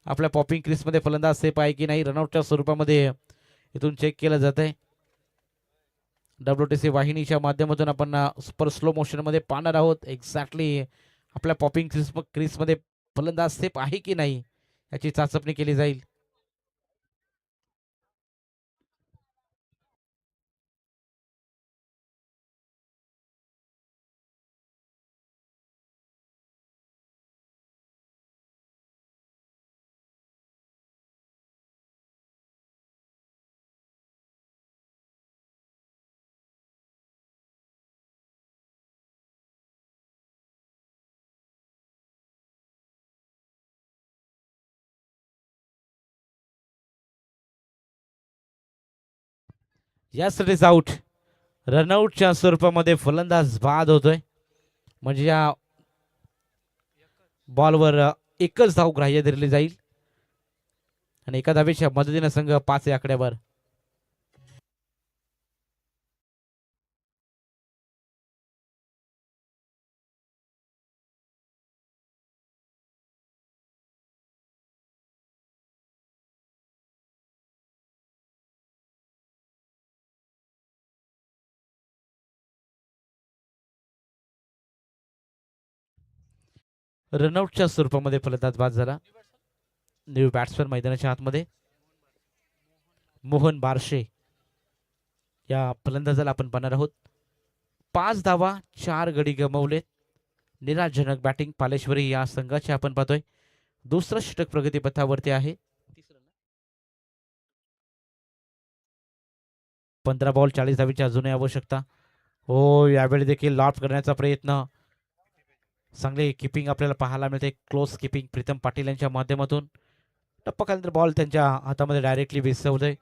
आपल्या पॉपिंग क्रीजमध्ये फलंदाज सेफ आहे की नाही रनआउटच्या स्वरूपामध्ये इथून चेक केलं जात आहे. WTC वाहिनीच्या माध्यमातून आपण सुपर स्लो मोशनमध्ये पाहणार आहोत. एक्झॅक्टली आपल्या पॉपिंग क्रीजमध्ये फलंदाज सेफ आहे की नाही याची चाचपणी केली जाईल. यासाठी आउट रनआउटच्या स्वरूपामध्ये फलंदाज बाद होतोय. म्हणजे या बॉलवर एकच धाव ग्राह्य धरली जाईल आणि एका धावेच्या मदतीने संघ 5 या आकड्यावर. रनआउटच्या स्वरूपामध्ये फलंदाज बाद झाला. न्यू बॅट्समॅन मैदानाच्या आतमध्ये मोहन बारशे या फलंदाजाला आपण पाहणार आहोत. 5 धावा 4 गडी गमावलेत. निराशजनक बॅटिंग पालेश्वरी या संघाचे आपण पाहतोय. दुसरं षटक प्रगतीपथावरती आहे. 15 बॉल 40 धावीची अजूनही आवश्यकता. हो यावेळी देखील लॉफ्ट करण्याचा प्रयत्न. चांगले किपिंग आपल्याला पाहायला मिळते. क्लोज किपिंग प्रीतम पाटील यांच्या माध्यमातून. टप्पाखाली बॉल त्यांच्या हातामध्ये डायरेक्टली विसवलंय.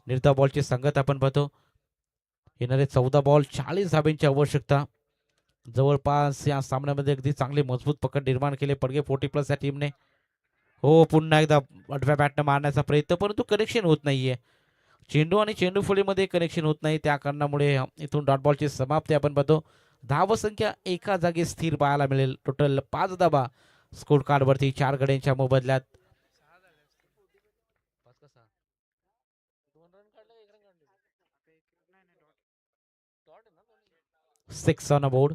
निर्धाव बॉलची संगत आपण पाहतो. येणारे 14 बॉल 40 धाब्यांची आवश्यकता. जवळपास या सामन्यामध्ये अगदी चांगले मजबूत पकड निर्माण केले पडगे 40+ या टीमने. हो पुन्हा एकदा आडव्या बॅटनं मारण्याचा प्रयत्न परंतु कनेक्शन होत नाहीये. चेंडू आणि चेंडू फळीमध्ये कनेक्शन होत नाही. त्या कारणामुळे इथून डॉट बॉलची समाप्ती आपण पाहतो. धावसंख्या एका जागी स्थिर पाहायला मिळेल. टोटल 5 धावा स्कोर कार्डवरती 4 गड्यांच्या मोबदल्यात. 6 ऑन बोर्ड.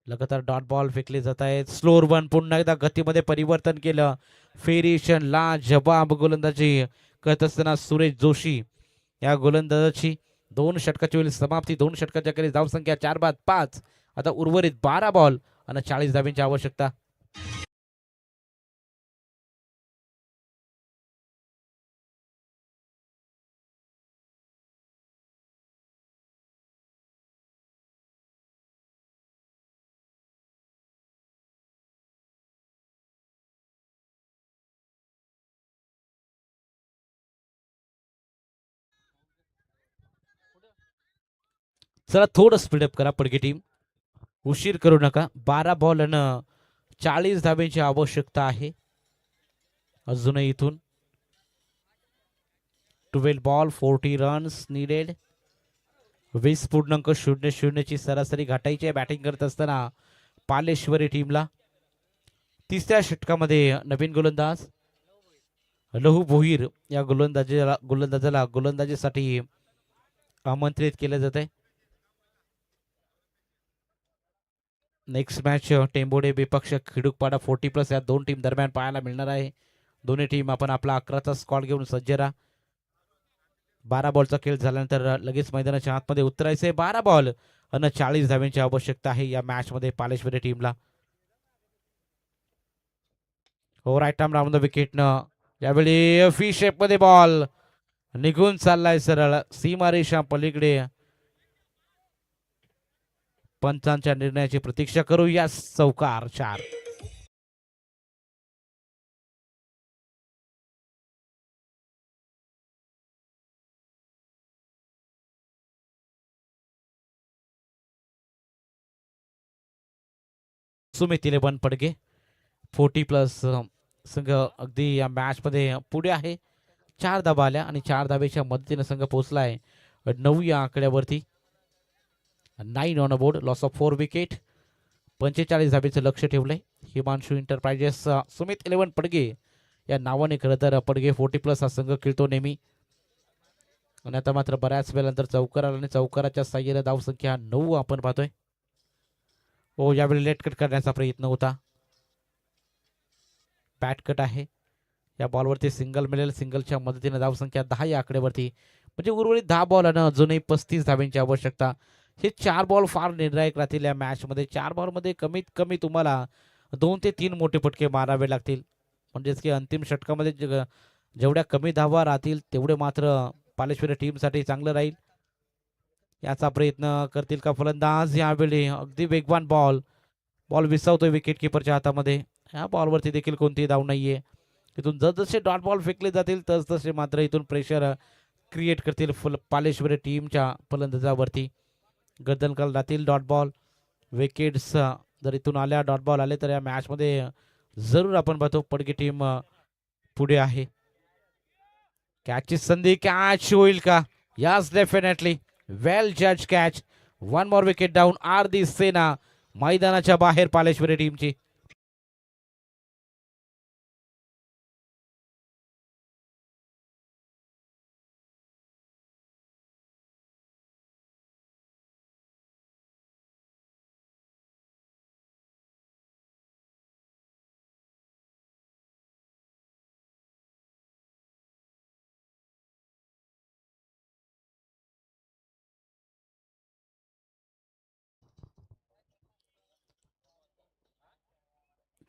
लगातार डॉट बॉल फेकले जात आहेत. स्लोअर वन पुन्हा एकदा गतीमध्ये परिवर्तन केलं. फेरिशन ला जबाब गोलंदाजी करत असताना सुरेश जोशी या गोलंदाजाची 2 षटकाची होईल समाप्ती. 2 षटकाच्या खाली धावसंख्या 4 बाद 5. आता उर्वरित 12 बॉल आणि 40 धाब्यांची आवश्यकता. चला थोडं स्पीडअप करा पडगी टीम. उशीर करू नका. 12 बॉल आणि 40 धाब्यांची आवश्यकता आहे अजूनही इथून. 12 बॉल 40 रन्स नीडेड. 20.00 ची सरासरी गाठायची आहे बॅटिंग करत असताना पालेश्वरी टीमला. तिसऱ्या षटकामध्ये नवीन गोलंदाज लहू भोईर या गोलंदाजाला गोलंदाजीसाठी आमंत्रित केलं जात आहे. नेक्स्ट मॅच टेंबोडे विपक्ष खिडूकपाडा 40+ या 2 टीम दरम्यान पाहायला मिळणार आहे. दोन्ही टीम आपण आपला 11चा स्कॉट घेऊन सज्ज राहा. 12 बॉलचा खेळ झाल्यानंतर लगेच मैदानाच्या आतमध्ये उतरायचंय. 12 बॉल आणि 40 धाव्यांची आवश्यकता आहे या मॅच मध्ये पालेश्वरी टीमला. हो राईट आर्म राऊंड द विकेटनं यावेळी फी शेप मध्ये बॉल निघून चाललाय सरळ सीमारेषा पलीकडे. पंचांच्या निर्णयाची प्रतीक्षा करू. या चौकार 4. सुमित 11 पडगे 40+ संघ अगदी या मॅच मध्ये पुढे आहे. 4 धाबा आल्या आणि 4 धाब्याच्या मदतीने संघ पोहोचलाय 9 या आकड्यावरती. 9 on board. Loss of 4 wicket. 45 धाबेचं लक्ष ठेवलंय हिमांशू इंटरप्राइजेस. सुमित 11 पडगे या नावाने खरं तर पडगे 40+ हा संघ खेळतो नेहमी. आणि आता मात्र बऱ्याच वेळानंतर चौकार आला आणि चौकाराच्या साह्याने धावसंख्या 9 आपण पाहतोय. ओ यावेळी लेट कट करण्याचा प्रयत्न होता. बॅट कट आहे. या बॉलवरती सिंगल मिळेल. सिंगलच्या मदतीने धावसंख्या 10 या आकड्यावरती. म्हणजे उर्वरित 10 बॉल आणि अजूनही 35 धाब्यांची आवश्यकता. हे 4 बॉल फार निर्णायक राहतील या मॅचमध्ये. 4 बॉलमध्ये कमीत कमी तुम्हाला 2 ते 3 मोठे फटके मारावे लागतील. म्हणजेच की अंतिम षटकामध्ये जेवढ्या कमी धावा राहतील तेवढे मात्र पालेश्वरी टीमसाठी चांगलं राहील. याचा प्रयत्न करतील का फलंदाज. यावेळी अगदी वेगवान बॉल विसावतोय विकेट किपरच्या हातामध्ये. ह्या बॉलवरती देखील कोणतीही धाव नाहीये. इथून जसजसे डॉट बॉल फेकले जातील तसतसे मात्र इथून प्रेशर क्रिएट करतील पालेश्वरी टीमच्या फलंदाजावरती. गर्दनकल राहतील डॉट बॉल. विकेट्स जर इथून आल्या डॉट बॉल आले तर या मॅचमध्ये जरूर आपण पाहतो पडगी टीम पुढे आहे. कॅचची संधी. कॅच होईल का. यस डेफिनेटली वेल जज कॅच. 1 more wicket down. अर्धी सेना मैदानाच्या बाहेर पालेश्वरी टीमची.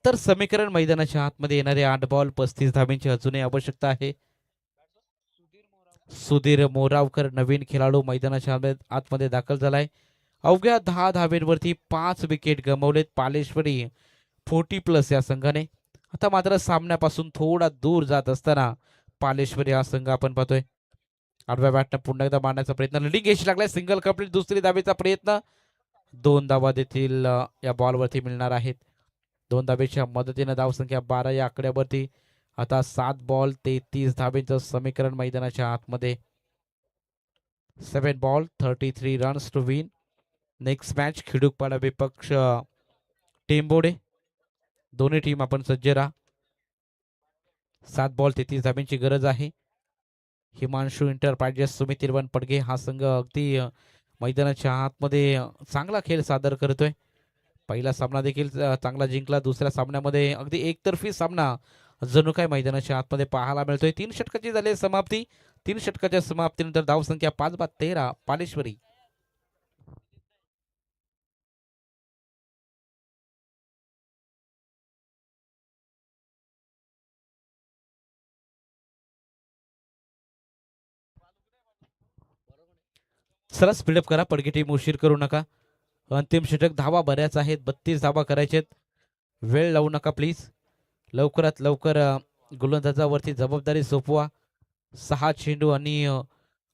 तर समीकरण मैदानाच्या आतमध्ये येणारे 8 बॉल 35 धाब्यांची अजूनही आवश्यकता आहे. सुधीर मोरावकर नवीन खेळाडू मैदानाच्या आतमध्ये दाखल झालाय. अवघ्या 10 धाब्यांवरती 5 विकेट गमावलेत पालेश्वरी 40+ या संघाने. आता मात्र सामन्यापासून थोडा दूर जात असताना पालेश्वरी हा संघ आपण पाहतोय. आडव्या बॅटनं पुन्हा एकदा मारण्याचा प्रयत्न. लिडिंग यश लागलाय. Single complete. दुसरी धाबेचा प्रयत्न. 2 धावा देखील या बॉलवरती मिळणार आहेत. 2 धाबेच्या मदतीने धावसंख्या 12 या आकड्यावरती. आता 7 बॉल 33 धाबेचं समीकरण मैदानाच्या आतमध्ये. 7 ball 33 runs to win. Next match Khidukpada विपक्ष टेंबोडे. दोन्ही टीम आपण सज्ज राहा. 7 बॉल 33 धाब्यांची गरज आहे. हिमांशू इंटरप्राइजेस सुमित 11 पडगे हा संघ अगदी मैदानाच्या आतमध्ये चांगला खेळ सादर करतोय. पहिला सामना देखील चांगला जिंकला. दुसऱ्या सामन्यामध्ये अगदी एकतर्फी सामना जणू काय मैदानाच्या आतमध्ये पाहायला मिळतोय. 3 षटकाची झाली समाप्ती. 3 षटकाच्या समाप्तीनंतर धावसंख्या 5/13 पालेश्वरी. चला स्पीडअप करा. पडगी टीम उशीर करू नका. अंतिम षटक. धावा बऱ्याच आहेत. 32 धावा करायचेत. वेळ लावू नका प्लीज. लवकरात लवकर गोलंदाजावरती जबाबदारी सोपवा. 6 चेंडू आणि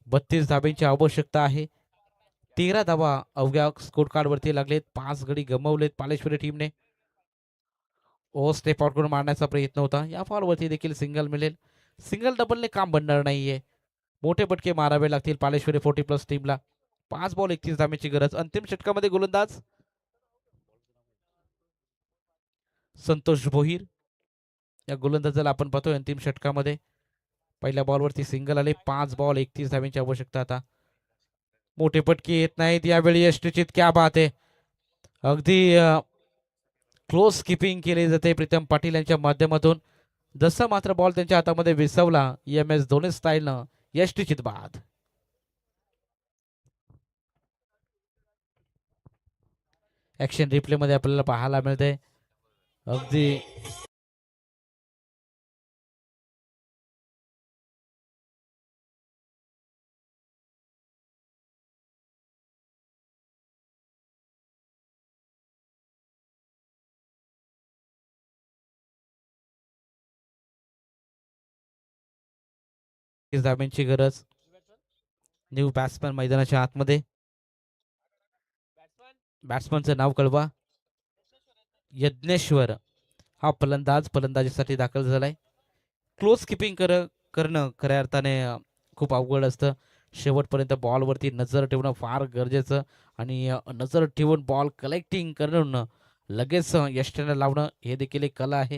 32 धाब्यांची आवश्यकता आहे. 13 धावा अवघ्या स्कोर कार्ड वरती लागलेत. 5 गडी गमावलेत पालेश्वरी टीमने. ओ स्टेप आउट करून मारण्याचा प्रयत्न होता. या बॉलवरती देखील सिंगल मिळेल. सिंगल डबलने काम बनणार नाहीये. मोठे पटके मारावे लागतील पालेश्वरी 40+ टीमला. 5 बॉल 31 धाब्यांची गरज. अंतिम षटकामध्ये गोलंदाज संतोष भोईर या गोलंदाजाला आपण पाहतोय अंतिम षटकामध्ये. पहिल्या बॉलवरती सिंगल आले. 5 बॉल 31 धाब्यांची आवश्यकता. आता मोठे पटके येत नाहीत यावेळी. यष्टीचित क्या बात आहे. अगदी क्लोज किपिंग केली जाते प्रीतम पाटील यांच्या माध्यमातून. जसा मात्र बॉल त्यांच्या हातामध्ये विसवला EMS धोनी स्टाईलनं यष्टीचित बाद. ऍक्शन रिप्ले मध्ये आपल्याला पाहायला मिळते अगदी धाब्यांची गरज. न्यू बॅट्समॅन मैदानाच्या आतमध्ये. बॅट्समनचं नाव कळवा. यज्ञेश्वर हा फलंदाजीसाठी दाखल झालाय. क्लोज किपिंग करणं खऱ्या अर्थाने खूप अवघड असतं. शेवटपर्यंत बॉलवरती नजर ठेवणं फार गरजेचं आणि नजर ठेवून बॉल कलेक्टिंग करणं लगेच यष्ट्यांना लावणं हे देखील एक कला आहे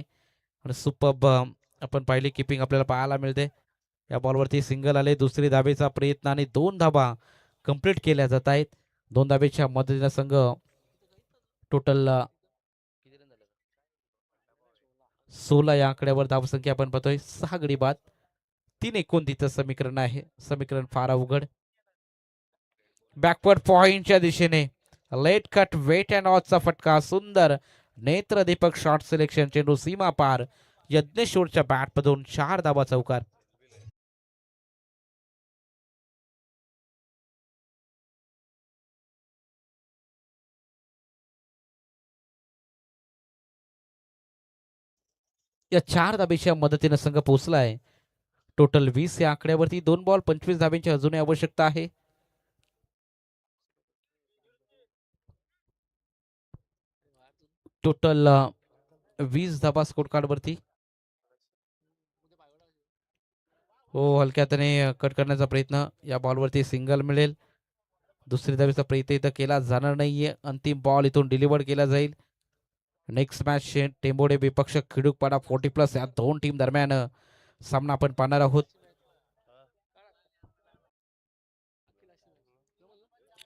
आणि सुपर आपण पाहिली किपिंग आपल्याला पाहायला मिळते. या बॉलवरती सिंगल आले, दुसरी धाबेचा प्रयत्न आणि 2 धाबा कंप्लीट केल्या जात आहेत. 2 धाबेच्या मदतीने संघ टोटल 16 या आकड्यावर धावसंख्या आपण पाहतोय. 6 गडी बाद 3-29 समीकरण आहे. समीकरण फार अवघड. बॅकवर्ड पॉइंटच्या दिशेने लेट कट वेट अँड ऑचचा फटका, सुंदर नेत्रदीपक शॉट सिलेक्शन, चेंडू सीमा पार, यज्ञेश्वरच्या बॅटमधून 4 धाबा चौकार. या 4 धाबेच्या मदतीने संघ पोहोचला आहे टोटल 20 या आकड्यावरती. 2 बॉल 25 धाब्यांची अजूनही आवश्यकता आहे. टोटल 20 धाबा स्कोर कार्ड वरती. हो, हलक्यातने कट करण्याचा प्रयत्न. या बॉलवरती सिंगल मिळेल. दुसरी धावेचा प्रयत्न इथं केला जाणार नाहीये. अंतिम बॉल इथून डिलिव्हर केला जाईल. नेक्स्ट मॅच टेंबोडे विपक्ष खिडूकपाडा 40+ या 2 टीम दरम्यान सामना आपण पाहणार आहोत.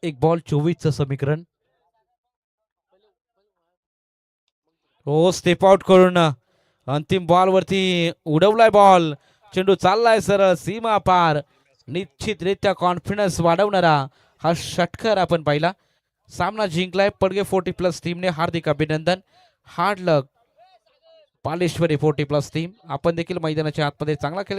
एक बॉल 24चं समीकरण. हो, स्टेप आउट करून अंतिम बॉल वरती उडवलाय बॉल. चेंडू चाललाय सरळ सीमा पार. निश्चितरित्या कॉन्फिडन्स वाढवणारा हा षटकार आपण पाहिला. सामना जिंकलाय पडगे 40+ टीमने. हार्दिक अभिनंदन. हार्ड लक पालेश्वरी 40+ टीम. आपण देखील मैदानाच्या आतमध्ये चांगला खेळ